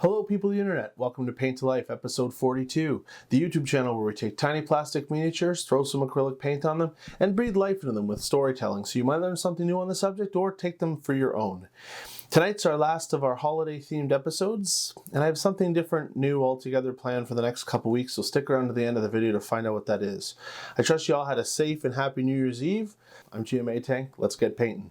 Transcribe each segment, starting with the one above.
Hello people of the internet, welcome to Paint to Life episode 42, the YouTube channel where we take tiny plastic miniatures, throw some acrylic paint on them, and breathe life into them with storytelling so you might learn something new on the subject or take them for your own. Tonight's our last of our holiday themed episodes, and I have something different, new altogether planned for the next couple weeks, so stick around to the end of the video to find out what that is. I trust you all had a safe and happy New Year's Eve. I'm GM Atank, let's get painting.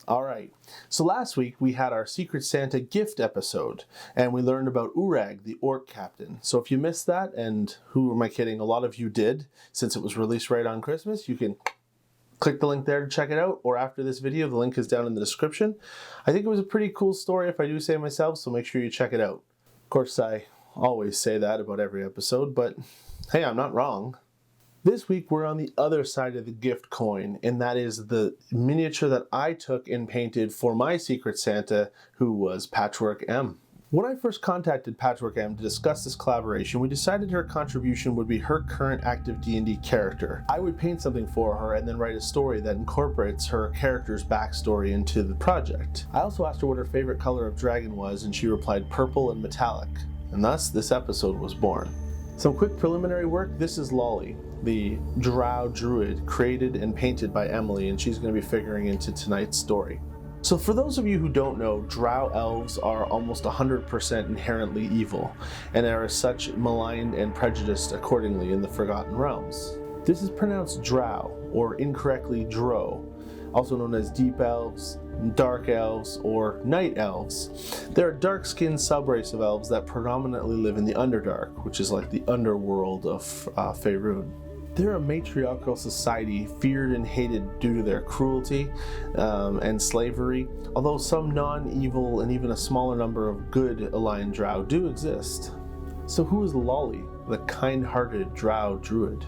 Alright, so last week we had our Secret Santa gift episode, and we learned about Urag, the orc captain. So if you missed that, and who am I kidding, a lot of you did, since it was released right on Christmas, you can click the link there to check it out, or after this video, the link is down in the description. I think it was a pretty cool story if I do say myself, so make sure you check it out. Of course, I always say that about every episode, but hey, I'm not wrong. This week we're on the other side of the gift coin, and that is the miniature that I took and painted for my Secret Santa, who was Patchwork Em. When I first contacted Patchwork Em to discuss this collaboration, we decided her contribution would be her current active D&D character. I would paint something for her and then write a story that incorporates her character's backstory into the project. I also asked her what her favorite color of dragon was, and she replied purple and metallic, and thus this episode was born. Some quick preliminary work. This is Lolli, the Drow Druid, created and painted by Emily, and she's going to be figuring into tonight's story. So for those of you who don't know, Drow elves are almost 100% inherently evil, and are as such maligned and prejudiced accordingly in the Forgotten Realms. This is pronounced Drow, or incorrectly Dro, also known as Deep Elves, Dark Elves, or Night Elves. They're a dark-skinned subrace of elves that predominantly live in the Underdark, which is like the underworld of Faerun. They're a matriarchal society feared and hated due to their cruelty and slavery, although some non-evil and even a smaller number of good aligned Drow do exist. So who is Lolli, the kind-hearted Drow Druid?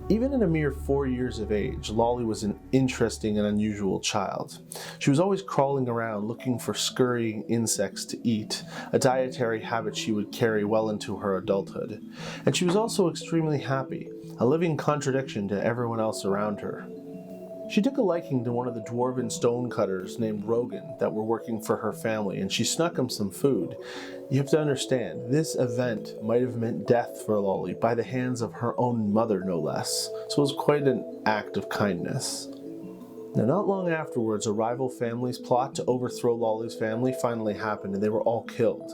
Even at a mere 4 years of age, Lolli was an interesting and unusual child. She was always crawling around looking for scurrying insects to eat, a dietary habit she would carry well into her adulthood. And she was also extremely happy, a living contradiction to everyone else around her. She took a liking to one of the dwarven stonecutters named Rogan that were working for her family, and she snuck him some food. You have to understand, this event might have meant death for Lolli by the hands of her own mother, no less, so it was quite an act of kindness. Now, not long afterwards, a rival family's plot to overthrow Lolli's family finally happened, and they were all killed.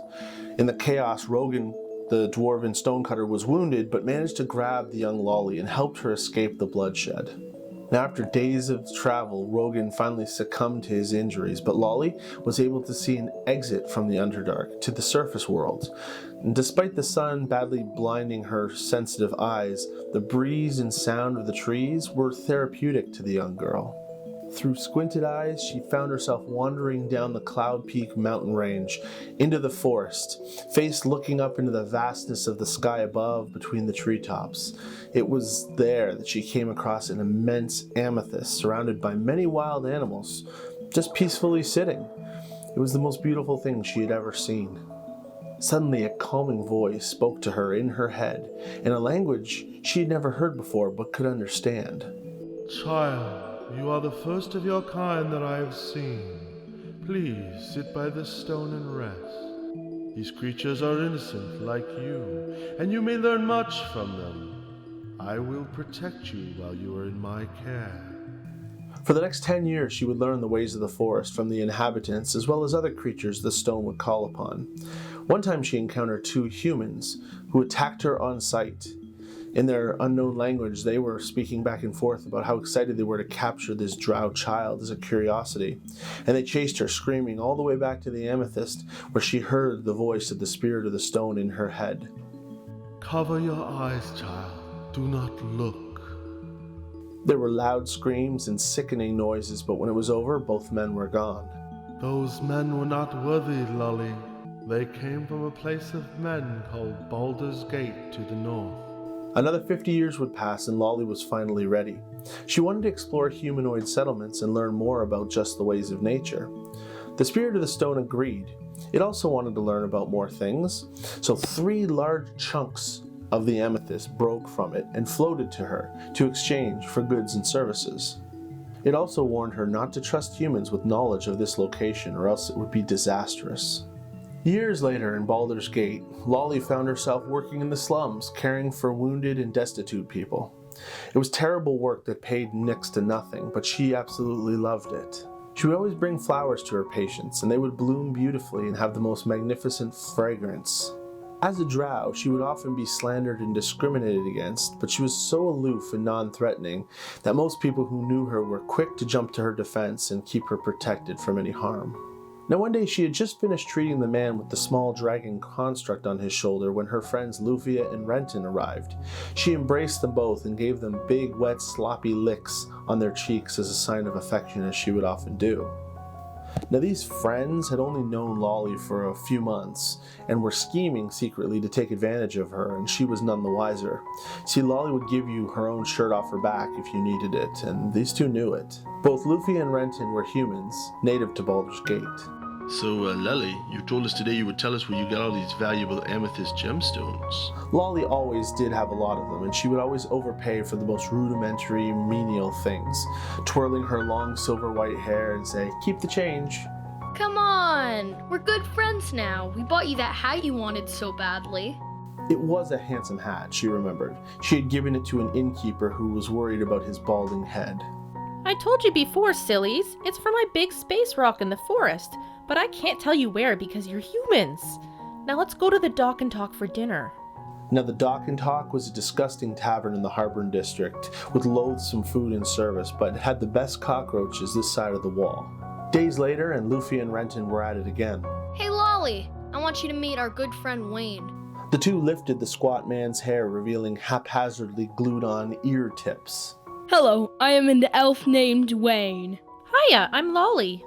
In the chaos, Rogan, the dwarven stonecutter, was wounded, but managed to grab the young Lolli and helped her escape the bloodshed. Now, after days of travel, Rogan finally succumbed to his injuries, but Lolli was able to see an exit from the Underdark to the surface world. And despite the sun badly blinding her sensitive eyes, the breeze and sound of the trees were therapeutic to the young girl. Through squinted eyes, she found herself wandering down the Cloud Peak mountain range into the forest, face looking up into the vastness of the sky above between the treetops. It was there that she came across an immense amethyst surrounded by many wild animals, just peacefully sitting. It was the most beautiful thing she had ever seen. Suddenly, a calming voice spoke to her in her head, in a language she had never heard before but could understand. Child, you are the first of your kind that I have seen. Please sit by this stone and rest. These creatures are innocent like you, and you may learn much from them. I will protect you while you are in my care. For the next 10 years, she would learn the ways of the forest from the inhabitants as well as other creatures the stone would call upon. One time she encountered two humans who attacked her on sight. In their unknown language, they were speaking back and forth about how excited they were to capture this drow child as a curiosity. And they chased her, screaming, all the way back to the amethyst, where she heard the voice of the spirit of the stone in her head. Cover your eyes, child. Do not look. There were loud screams and sickening noises, but when it was over, both men were gone. Those men were not worthy, Lolli. They came from a place of men called Baldur's Gate to the north. Another 50 years would pass and Lolli was finally ready. She wanted to explore humanoid settlements and learn more about just the ways of nature. The spirit of the stone agreed. It also wanted to learn about more things, so 3 large chunks of the amethyst broke from it and floated to her to exchange for goods and services. It also warned her not to trust humans with knowledge of this location or else it would be disastrous. Years later in Baldur's Gate, Lolli found herself working in the slums, caring for wounded and destitute people. It was terrible work that paid next to nothing, but she absolutely loved it. She would always bring flowers to her patients, and they would bloom beautifully and have the most magnificent fragrance. As a drow, she would often be slandered and discriminated against, but she was so aloof and non-threatening that most people who knew her were quick to jump to her defense and keep her protected from any harm. Now one day she had just finished treating the man with the small dragon construct on his shoulder when her friends Lufia and Renton arrived. She embraced them both and gave them big, wet, sloppy licks on their cheeks as a sign of affection, as she would often do. Now these friends had only known Lolli for a few months and were scheming secretly to take advantage of her, and she was none the wiser. See, Lolli would give you her own shirt off her back if you needed it, and these two knew it. Both Luffy and Renton were humans, native to Baldur's Gate. So, Lolli, you told us today you would tell us where you got all these valuable amethyst gemstones. Lolli always did have a lot of them, and she would always overpay for the most rudimentary, menial things, twirling her long silver white hair and say, "Keep the change." Come on, we're good friends now. We bought you that hat you wanted so badly. It was a handsome hat, she remembered. She had given it to an innkeeper who was worried about his balding head. I told you before, sillies. It's for my big space rock in the forest, but I can't tell you where because you're humans. Now let's go to the Dock and Talk for dinner. Now the Dock and Talk was a disgusting tavern in the Harbor District with loathsome food and service, but had the best cockroaches this side of the wall. Days later, and Luffy and Renton were at it again. Hey Lolli, I want you to meet our good friend Wayne. The two lifted the squat man's hair, revealing haphazardly glued-on ear tips. Hello, I am an elf named Wayne. Hiya, I'm Lolli.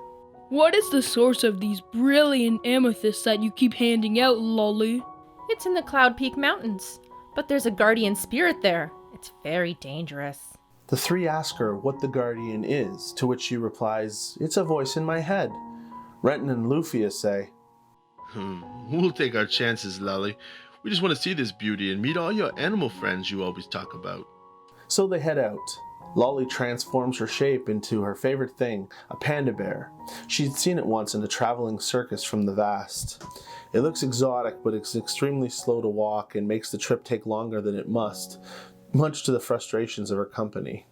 What is the source of these brilliant amethysts that you keep handing out, Lolli? It's in the Cloud Peak Mountains, but there's a guardian spirit there. It's very dangerous. The three ask her what the guardian is, to which she replies, "It's a voice in my head." Renton and Lufia say, We'll take our chances, Lolli. We just want to see this beauty and meet all your animal friends you always talk about. So they head out. Lolli transforms her shape into her favorite thing, a panda bear. She'd seen it once in a traveling circus from the Vast. It looks exotic, but it's extremely slow to walk and makes the trip take longer than it must, much to the frustrations of her company.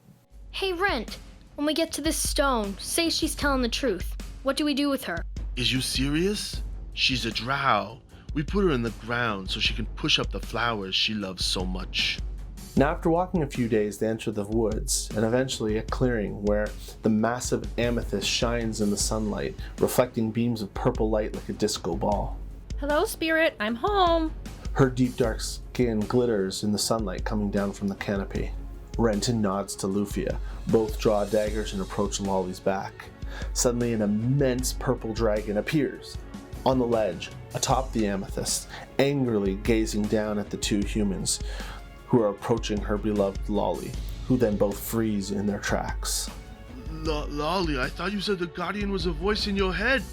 Hey Rent, when we get to this stone, say she's telling the truth. What do we do with her? Is you serious? She's a drow. We put her in the ground so she can push up the flowers she loves so much. Now after walking a few days, they enter the woods and eventually a clearing where the massive amethyst shines in the sunlight, reflecting beams of purple light like a disco ball. Hello, spirit. I'm home. Her deep dark skin glitters in the sunlight coming down from the canopy. Renton nods to Lufia. Both draw daggers and approach Lolli's back. Suddenly an immense purple dragon appears on the ledge atop the amethyst, angrily gazing down at the two humans who are approaching her beloved Lolli, who then both freeze in their tracks. Lolli, I thought you said the guardian was a voice in your head.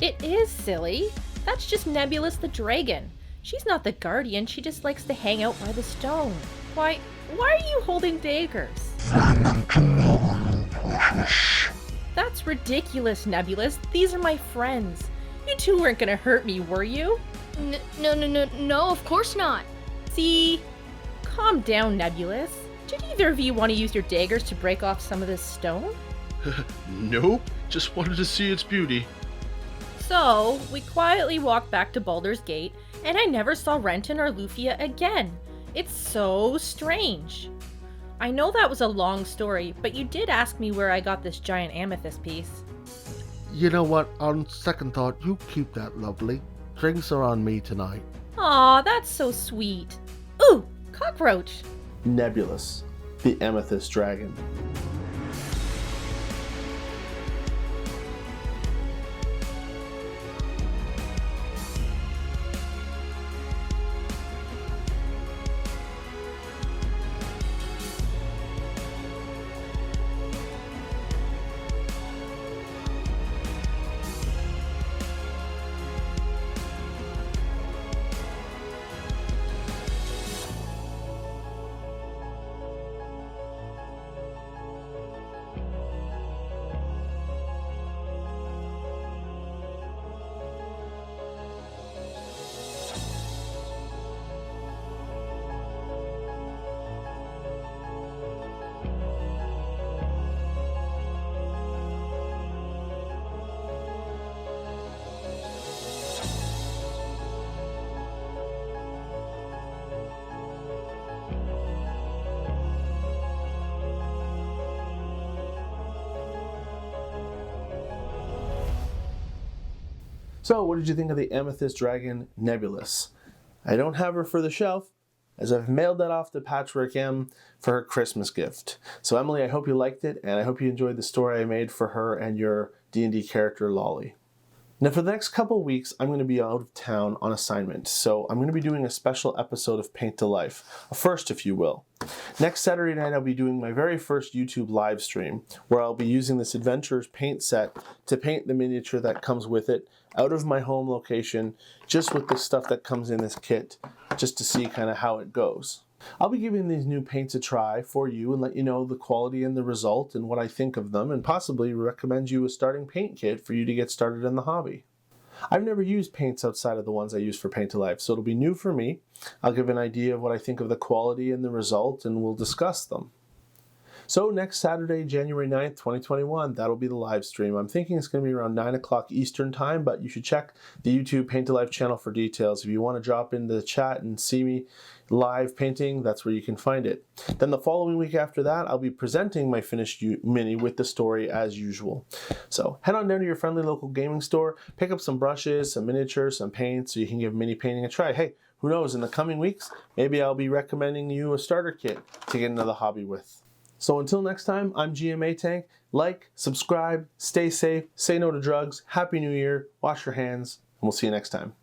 It is, silly. That's just Nebulous the dragon. She's not the guardian, she just likes to hang out by the stone. Why are you holding daggers? That's ridiculous, Nebulous. These are my friends. You two weren't gonna hurt me, were you? No, of course not. See? Calm down, Nebulous. Did either of you want to use your daggers to break off some of this stone? Nope, just wanted to see its beauty. So, we quietly walked back to Baldur's Gate, and I never saw Renton or Lufia again. It's so strange. I know that was a long story, but you did ask me where I got this giant amethyst piece. You know what? On second thought, you keep that, lovely. Drinks are on me tonight. Aw, that's so sweet. Ooh, cockroach. Nebulous, the Amethyst Dragon. So, what did you think of the Amethyst Dragon Nebulous? I don't have her for the shelf, as I've mailed that off to Patchwork Em for her Christmas gift. So Emily, I hope you liked it, and I hope you enjoyed the story I made for her and your D&D character, Lolli. Now for the next couple weeks, I'm going to be out of town on assignment, so I'm going to be doing a special episode of Paint to Life, a first if you will. Next Saturday night, I'll be doing my very first YouTube live stream, where I'll be using this Adventurer's paint set to paint the miniature that comes with it out of my home location, just with the stuff that comes in this kit, just to see kind of how it goes. I'll be giving these new paints a try for you and let you know the quality and the result and what I think of them, and possibly recommend you a starting paint kit for you to get started in the hobby. I've never used paints outside of the ones I use for Paint to Life, so it'll be new for me. I'll give an idea of what I think of the quality and the result, and we'll discuss them. So next Saturday, January 9th, 2021, that'll be the live stream. I'm thinking it's going to be around 9 o'clock Eastern time, but you should check the YouTube Paint to Life channel for details. If you want to drop into the chat and see me live painting, that's where you can find it. Then the following week after that, I'll be presenting my finished mini with the story as usual. So head on down to your friendly local gaming store, pick up some brushes, some miniatures, some paints, so you can give mini painting a try. Hey, who knows, in the coming weeks, maybe I'll be recommending you a starter kit to get into the hobby with. So until next time, I'm GM Atank. Like, subscribe, stay safe, say no to drugs, Happy New Year, wash your hands, and we'll see you next time.